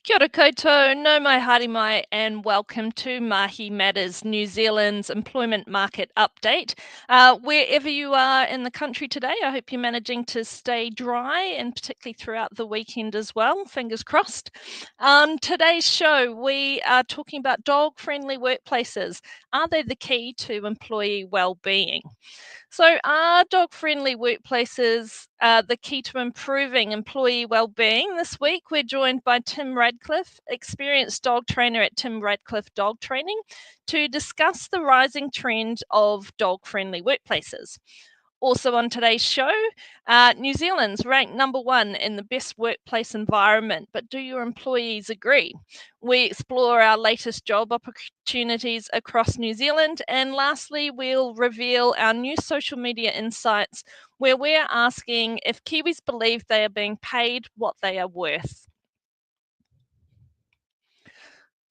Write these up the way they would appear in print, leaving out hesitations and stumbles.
Kia ora koutou, no mai haere mai, and welcome to Mahi Matters, New Zealand's employment market update. Wherever you are in the country today, I hope you're managing to stay dry, and particularly throughout the weekend as well, fingers crossed. On today's show, we are talking about dog-friendly workplaces. Are they the key to employee well-being? So, are dog-friendly workplaces the key to improving employee well-being? This week, we're joined by Tim Radcliffe, experienced dog trainer at Tim Radcliffe Dog Training, to discuss the rising trend of dog-friendly workplaces. Also on today's show, New Zealand's ranked #1 in the best workplace environment, but do your employees agree? We explore our latest job opportunities across New Zealand, and lastly, we'll reveal our new social media insights where we're asking if Kiwis believe they are being paid what they are worth.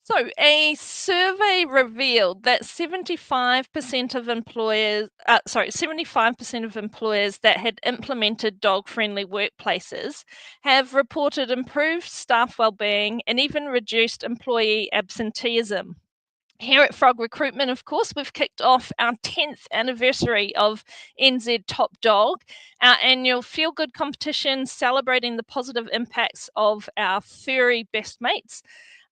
So, a survey revealed that 75% of employers, 75% of employers that had implemented dog-friendly workplaces have reported improved staff well-being and even reduced employee absenteeism. Here at Frog Recruitment, of course, we've kicked off our 10th anniversary of NZ Top Dog, our annual feel-good competition celebrating the positive impacts of our furry best mates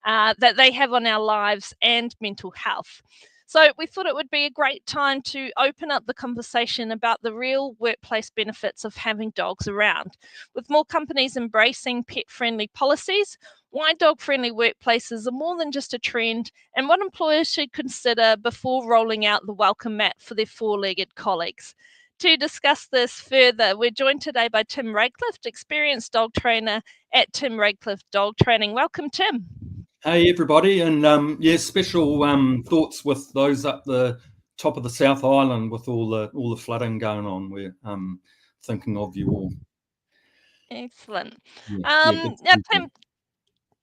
that they have on our lives and mental health. So we thought it would be a great time to open up the conversation about the real workplace benefits of having dogs around. With more companies embracing pet-friendly policies, why dog-friendly workplaces are more than just a trend, and what employers should consider before rolling out the welcome mat for their four-legged colleagues. To discuss this further, we're joined today by Tim Radcliffe, experienced dog trainer at Tim Radcliffe Dog Training. Welcome, Tim. Hey everybody, and special thoughts with those up the top of the South Island with all the flooding going on. We're thinking of you all. Excellent. Good Now, Tim,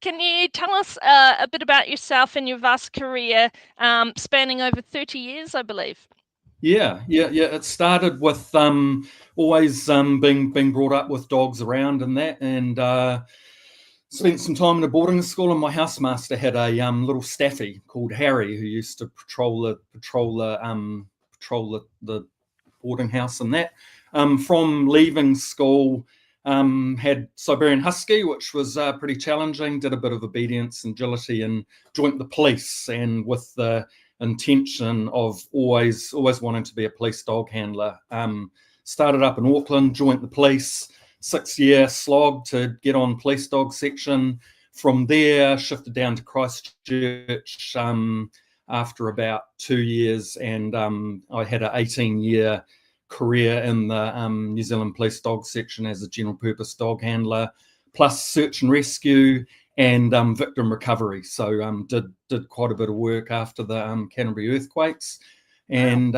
can you tell us a bit about yourself and your vast career spanning over 30 years, I believe? Yeah. It started with always being brought up with dogs around and that, and spent some time in a boarding school, and my housemaster had a little staffy called Harry who used to patrol the boarding house and that. From leaving school, had Siberian Husky, which was pretty challenging. Did a bit of obedience and agility, and joined the police, and with the intention of always wanting to be a police dog handler. Started up in Auckland, joined the police. 6-year slog to get on police dog section. From there, shifted down to Christchurch after about 2 years, and I had an 18-year career in the New Zealand police dog section as a general purpose dog handler, plus search and rescue and victim recovery. So did quite a bit of work after the Canterbury earthquakes, and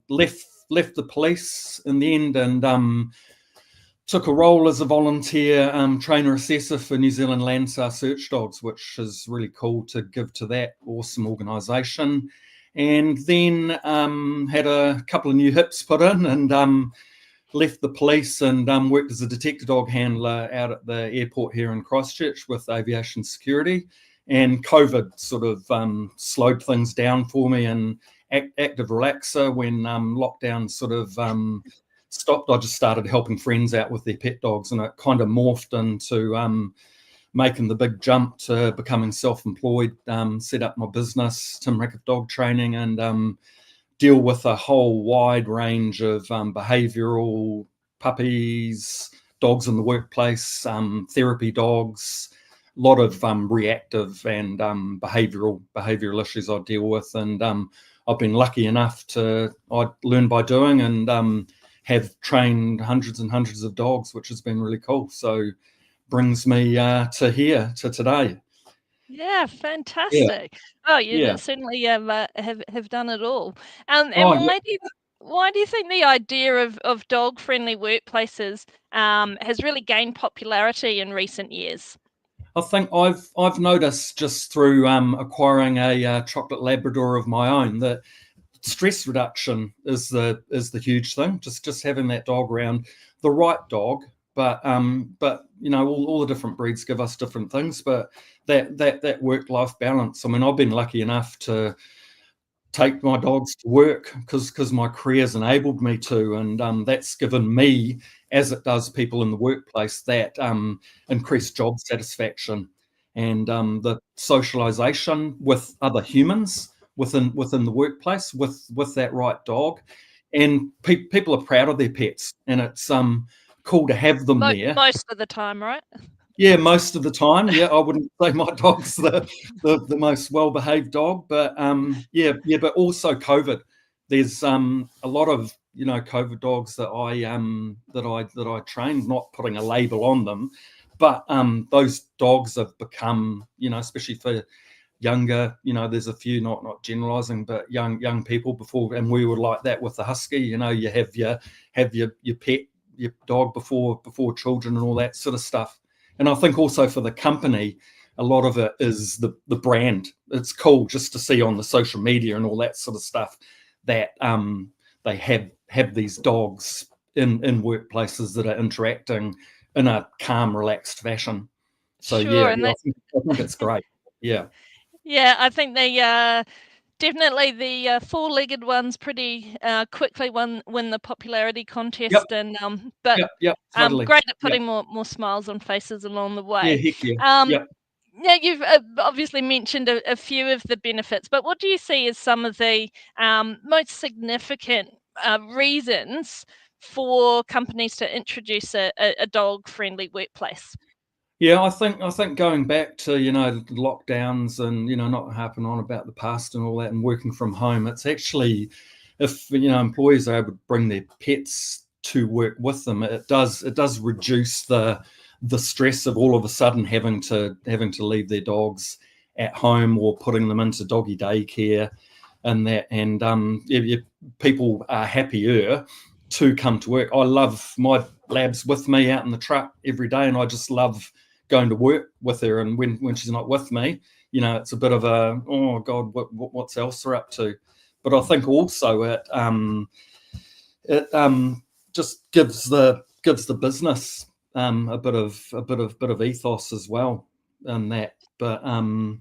left the police in the end, and took a role as a volunteer trainer assessor for New Zealand Landsar search dogs, which is really cool to give to that awesome organisation. And then had a couple of new hips put in, and left the police and worked as a detector dog handler out at the airport here in Christchurch with aviation security. And COVID sort of slowed things down for me, and active relaxer when lockdown sort of stopped. I just started helping friends out with their pet dogs, and it kind of morphed into making the big jump to becoming self-employed, set up my business, Tim Radcliffe Dog Training, and deal with a whole wide range of behavioural puppies, dogs in the workplace, therapy dogs, a lot of reactive and behavioural issues I deal with. And I've been lucky enough I learn by doing, and have trained hundreds and hundreds of dogs, which has been really cool. So brings me to today. Yeah, fantastic. Oh, you certainly have done it all. And why do you think the idea of dog-friendly workplaces has really gained popularity in recent years? I think I've noticed just through acquiring a chocolate Labrador of my own that stress reduction is the huge thing. Just having that dog around, the right dog but all the different breeds give us different things. But that work-life balance. I mean, I've been lucky enough to take my dogs to work because my career's enabled me to, and that's given me, as it does people in the workplace, that increased job satisfaction and the socialization with other humans within the workplace with that right dog. And people are proud of their pets, and it's cool to have them there. Most of the time, right? Yeah, most of the time. Yeah, I wouldn't say my dog's the most well-behaved dog, but but also COVID. There's a lot of COVID dogs that I trained, not putting a label on them, but those dogs have become, especially for younger, there's a few, not generalizing, but young people before, and we were like that with the husky. You have your pet, your dog before children and all that sort of stuff. And I think also for the company, a lot of it is the brand. It's cool just to see on the social media and all that sort of stuff that they have these dogs in workplaces that are interacting in a calm, relaxed fashion. So sure, I think it's great. Yeah. Yeah, I think they definitely the four-legged ones pretty quickly win the popularity contest, and totally. great at putting more smiles on faces along the way. Yeah, heck yeah. Yeah, you've obviously mentioned a few of the benefits, but what do you see as some of the most significant reasons for companies to introduce a dog-friendly workplace? Yeah, I think going back to lockdowns and not harping on about the past and all that and working from home, it's actually, if employees are able to bring their pets to work with them, it does reduce the stress of all of a sudden having to leave their dogs at home or putting them into doggy daycare and that, and people are happier to come to work. I love my labs with me out in the truck every day, and I just love going to work with her. And when she's not with me, it's a bit of a, oh God, what's else they're up to. But I think also it just gives the business a bit of ethos as well in that. But I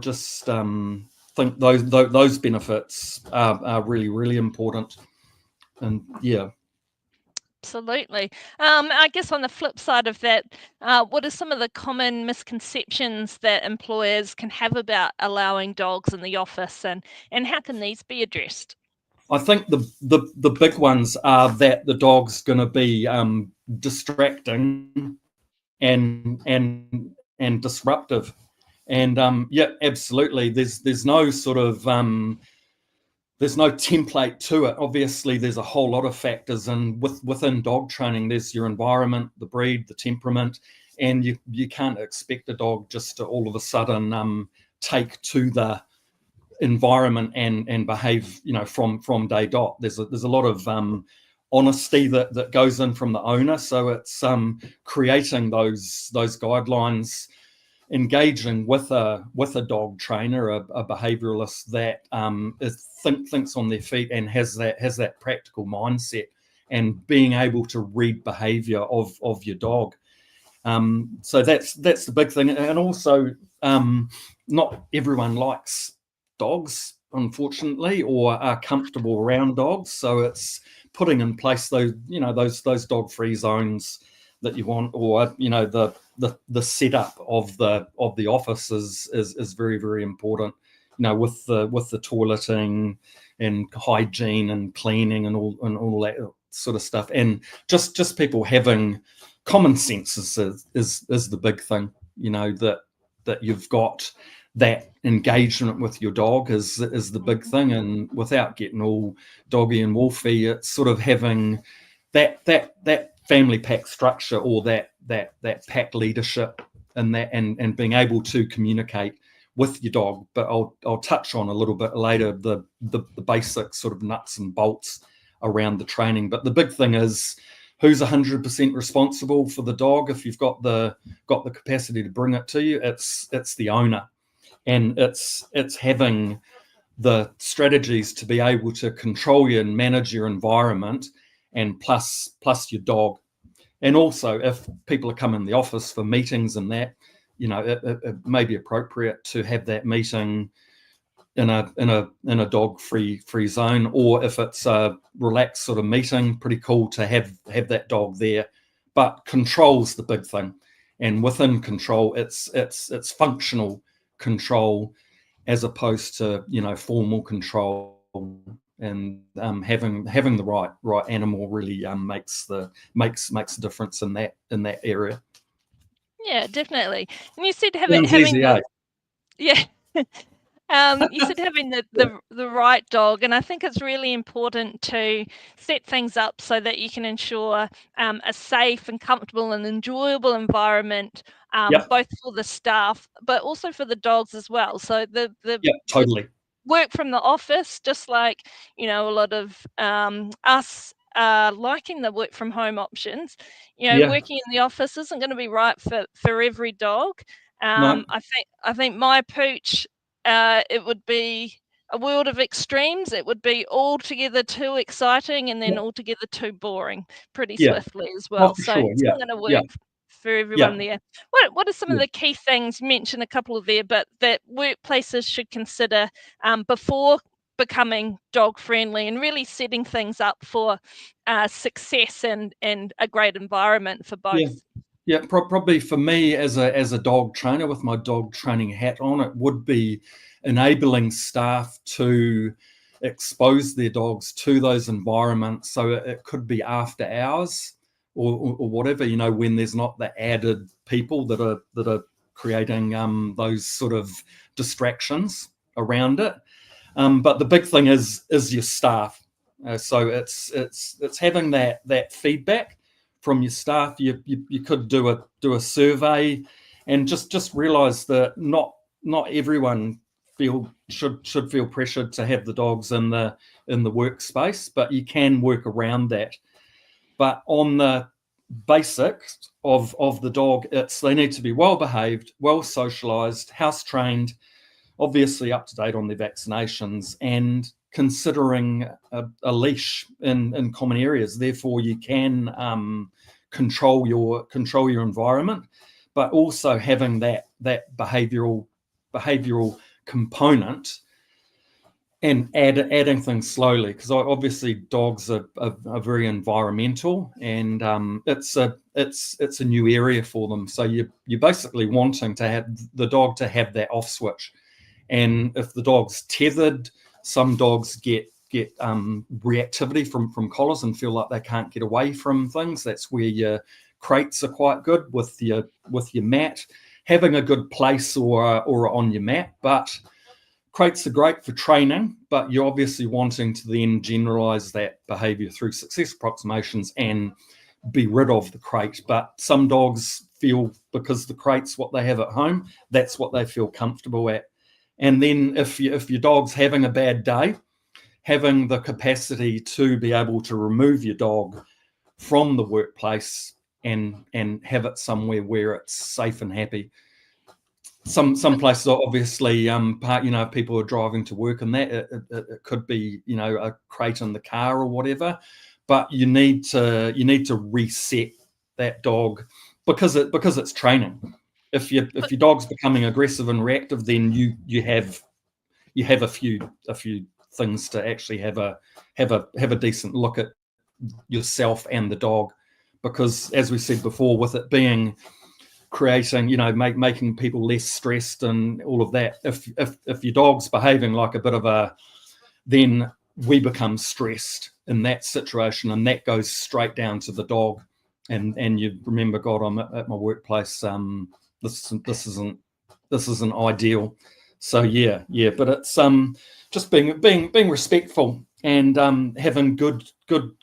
just think those benefits are really, really important. And Absolutely. I guess on the flip side of that, what are some of the common misconceptions that employers can have about allowing dogs in the office, and how can these be addressed? I think the big ones are that the dog's going to be distracting and disruptive, and absolutely. There's no sort of there's no template to it. Obviously, there's a whole lot of factors, and within dog training, there's your environment, the breed, the temperament, and you can't expect a dog just to all of a sudden take to the environment and behave from day dot. There's a lot of honesty that goes in from the owner, so it's creating those guidelines, engaging with a dog trainer, a behavioralist that thinks on their feet and has that practical mindset, and being able to read behavior of your dog. So that's the big thing. And also not everyone likes dogs, unfortunately, or are comfortable around dogs. So it's putting in place those dog-free zones that you want, or the setup of the office is very, very important. With the toileting and hygiene and cleaning and all that sort of stuff, and just people having common sense is the big thing. That you've got that engagement with your dog is the big thing, and without getting all doggy and wolfy, it's sort of having that family pack structure, or that pack leadership, and that and being able to communicate with your dog. But I'll touch on a little bit later the basic sort of nuts and bolts around the training. But the big thing is, who's 100% responsible for the dog? If you've got the capacity to bring it to you, it's the owner, and it's having the strategies to be able to control you and manage your environment, and plus your dog. And also, if people are coming in the office for meetings and that, it may be appropriate to have that meeting in a dog-free zone, or if it's a relaxed sort of meeting, pretty cool to have that dog there. But control's the big thing, and within control, it's functional control as opposed to formal control. And having the right animal really makes a difference in that area. Yeah, definitely. And you said Sounds having easy, eh? yeah. You said having the right dog, and I think it's really important to set things up so that you can ensure a safe and comfortable and enjoyable environment, Yep. both for the staff, but also for the dogs as well. So Yep, totally. work from the office, just like a lot of us liking the work from home options. Yeah. Working in the office isn't going to be right for every dog. No. I think my pooch, it would be a world of extremes. It would be altogether too exciting and then altogether too boring pretty swiftly as well. Oh, for So sure. it's not going to work for everyone there. What are some of the key things, mentioned a couple of there, but that workplaces should consider before becoming dog friendly and really setting things up for success and a great environment for both? Probably for me as a dog trainer with my dog training hat on, it would be enabling staff to expose their dogs to those environments. So it could be after hours or whatever, when there's not the added people that are creating those sort of distractions around it. But the big thing is your staff. So it's having that feedback from your staff. You could do a survey, and just realize that not everyone should feel pressured to have the dogs in the workspace, but you can work around that. But on the basics of the dog, they need to be well behaved, well socialized, house trained, obviously up to date on their vaccinations, and considering a leash in common areas. Therefore, you can control your environment, but also having that behavioral component, and adding things slowly, because obviously dogs are very environmental, and it's a new area for them. So you're basically wanting to have the dog to have that off switch. And if the dog's tethered, some dogs get reactivity from collars and feel like they can't get away from things. That's where your crates are quite good with your mat, having a good place or on your mat. But crates are great for training, but you're obviously wanting to then generalize that behavior through success approximations and be rid of the crate. But some dogs feel, because the crate's what they have at home, that's what they feel comfortable at. And then if your dog's having a bad day, having the capacity to be able to remove your dog from the workplace and have it somewhere where it's safe and happy. Some places are obviously people are driving to work, and that it could be a crate in the car or whatever, but you need to reset that dog because it's training. If your dog's becoming aggressive and reactive, then you have a few things to actually have a decent look at yourself and the dog, because as we said before, with it being creating, making people less stressed and all of that, if your dog's behaving like a bit of a, then we become stressed in that situation, and that goes straight down to the dog. And you remember, God, I'm at my workplace. This isn't ideal. So but it's just being respectful and having good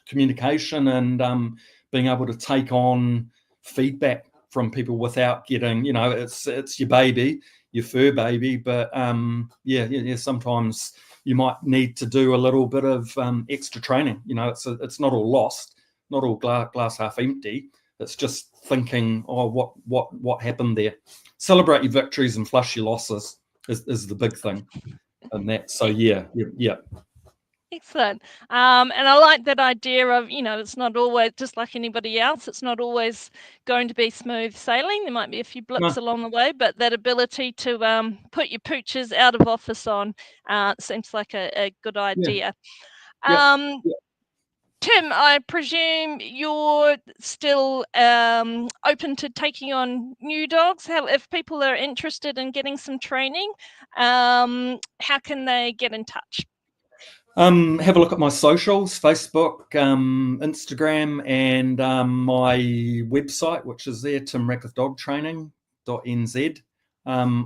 communication, and being able to take on feedback from people without getting, it's your baby, your fur baby, but sometimes you might need to do a little bit of extra training. It's not all lost, not all glass half empty. It's just thinking, what happened there? Celebrate your victories and flush your losses is the big thing, and that. So yeah. Excellent. And I like that idea of, it's not always just like anybody else. It's not always going to be smooth sailing. There might be a few blips No. along the way, but that ability to put your pooches out of office on seems like a good idea. Yeah. Tim, I presume you're still open to taking on new dogs. If people are interested in getting some training, how can they get in touch? Have a look at my socials, Facebook, Instagram, and my website, which is there, Tim Radcliffe Dog Training.nz,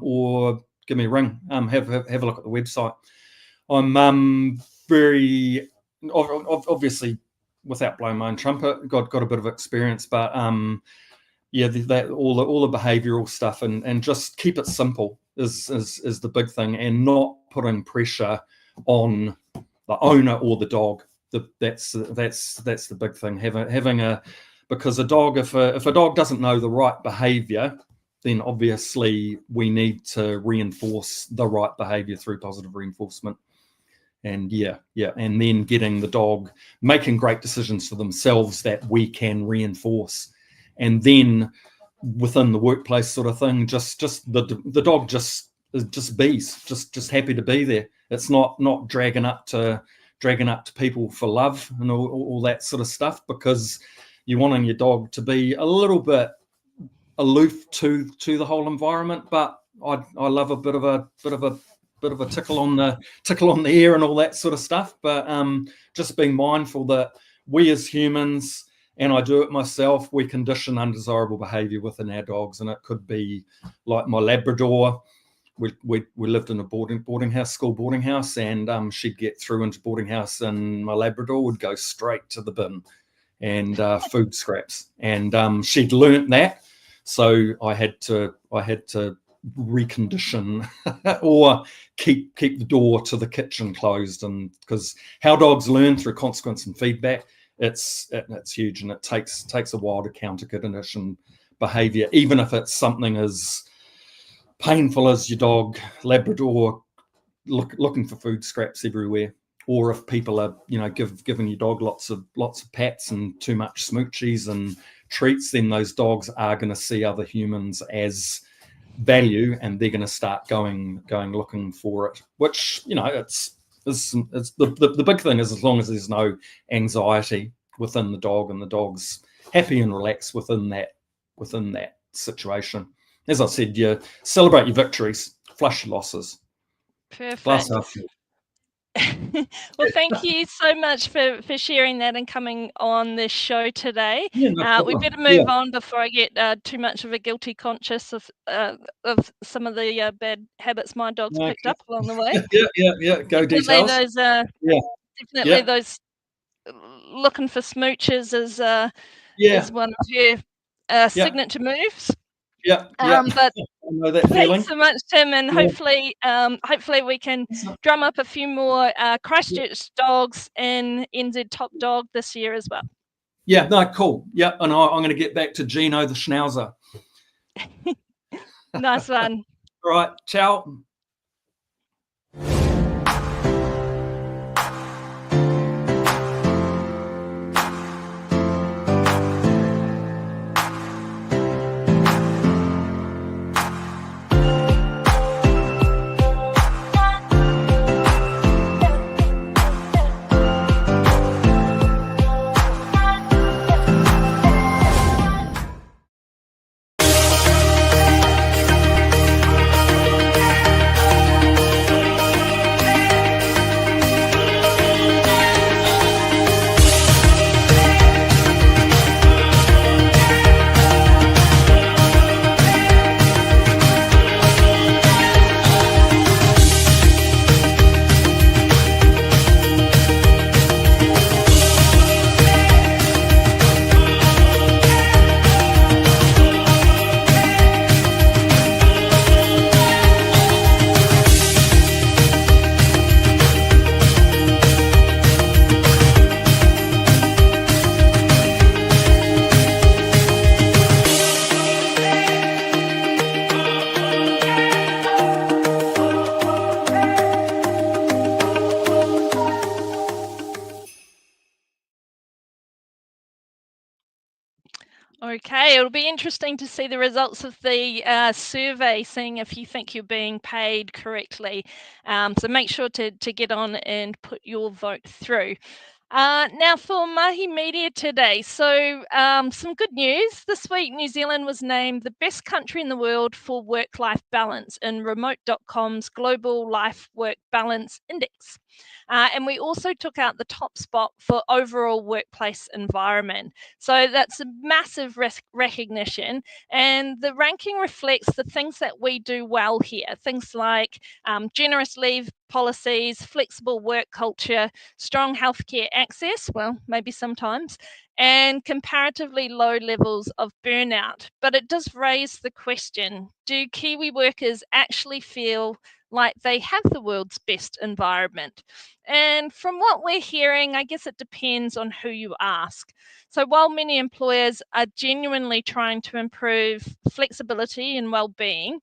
or give me a ring. Have a look at the website. I'm very obviously, without blowing my own trumpet, got a bit of experience, but yeah, that all the behavioural stuff and just keep it simple is the big thing, and not putting pressure on the owner or the dog. That's the big thing. Because a dog, if a dog doesn't know the right behaviour, then obviously we need to reinforce the right behaviour through positive reinforcement. And and then getting the dog making great decisions for themselves that we can reinforce. And then within the workplace sort of thing, just the dog just bees, just happy to be there. It's not dragging up to people for love and all that sort of stuff, because you're wanting your dog to be a little bit aloof to the whole environment. But I love a bit of a tickle on the ear and all that sort of stuff. But just being mindful that we as humans, and I do it myself, we condition undesirable behaviour within our dogs. And it could be like my Labrador. We lived in a school boarding house, and she'd get through into boarding house, and my Labrador would go straight to the bin and food scraps. And she'd learnt that, so I had to recondition or keep the door to the kitchen closed. And because how dogs learn through consequence and feedback, it's huge, and it takes a while to counter condition behavior, even if it's something as painful as your dog Labrador looking for food scraps everywhere, or if people are giving your dog lots of pats and too much smoochies and treats, then those dogs are going to see other humans as value, and they're going to start going looking for it. Which it's the big thing is, as long as there's no anxiety within the dog and the dog's happy and relaxed within that situation. As I said, you celebrate your victories, flush your losses. Perfect. Well, thank you so much for sharing that and coming on this show today. We better move on before I get too much of a guilty conscience of some of the bad habits my dog's picked up along the way. Go details. Definitely those looking for smooches is one of your signature moves. But I know that feeling. Thanks so much, Tim, and hopefully we can drum up a few more Christchurch dogs in NZ Top Dog this year as well. Yeah, no, cool. Yeah, and I'm going to get back to Gino the Schnauzer. Nice one. All right, ciao. Okay, it'll be interesting to see the results of the survey, seeing if you think you're being paid correctly. So make sure to get on and put your vote through. Now for Mahi Media today. So some good news. This week, New Zealand was named the best country in the world for work-life balance in Remote.com's Global Life Work Balance Index. And we also took out the top spot for overall workplace environment. So that's a massive recognition. And the ranking reflects the things that we do well here. Things like generous leave policies, flexible work culture, strong healthcare access, well, maybe sometimes, and comparatively low levels of burnout. But it does raise the question, do Kiwi workers actually feel like they have the world's best environment? And from what we're hearing, I guess it depends on who you ask. So while many employers are genuinely trying to improve flexibility and well-being,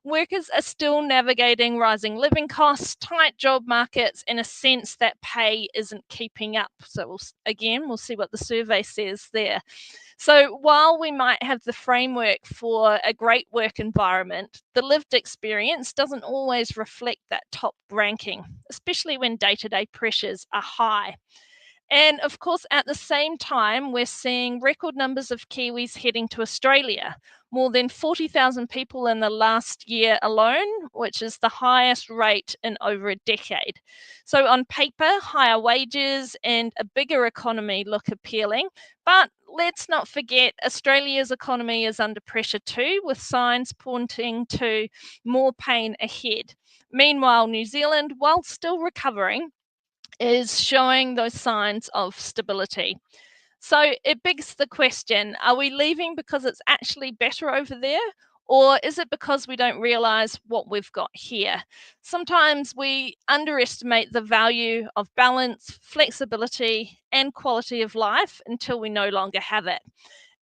workers are still navigating rising living costs, tight job markets, and a sense that pay isn't keeping up. So we'll see what the survey says there. So while we might have the framework for a great work environment, the lived experience doesn't always reflect that top ranking, especially when day-to-day pressures are high. And of course, at the same time, we're seeing record numbers of Kiwis heading to Australia, more than 40,000 people in the last year alone, which is the highest rate in over a decade. So on paper, higher wages and a bigger economy look appealing, but let's not forget Australia's economy is under pressure too, with signs pointing to more pain ahead. Meanwhile, New Zealand, while still recovering, is showing those signs of stability. So it begs the question, are we leaving because it's actually better over there? Or is it because we don't realize what we've got here? Sometimes we underestimate the value of balance, flexibility, and quality of life until we no longer have it.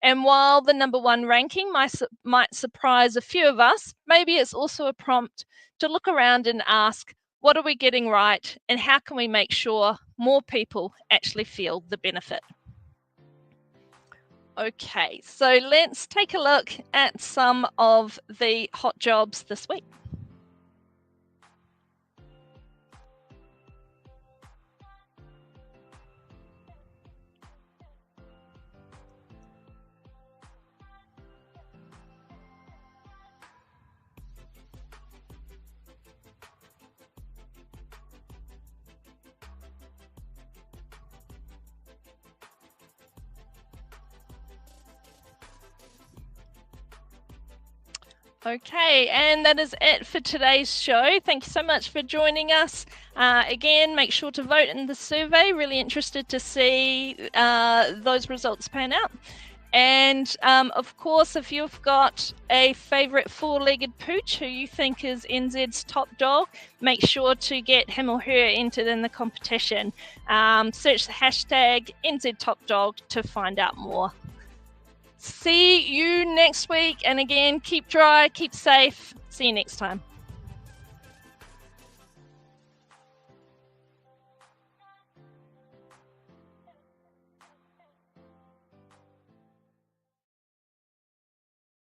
And while the number one ranking might surprise a few of us, maybe it's also a prompt to look around and ask, what are we getting right? And how can we make sure more people actually feel the benefit? Okay, so let's take a look at some of the hot jobs this week. Okay, and that is it for today's show. Thank you so much for joining us. Again, make sure to vote in the survey. Really interested to see those results pan out. And of course, if you've got a favourite four-legged pooch who you think is NZ's top dog, make sure to get him or her entered in the competition. Search the hashtag NZTopDog to find out more. See you next week. And again, keep dry, keep safe. See you next time.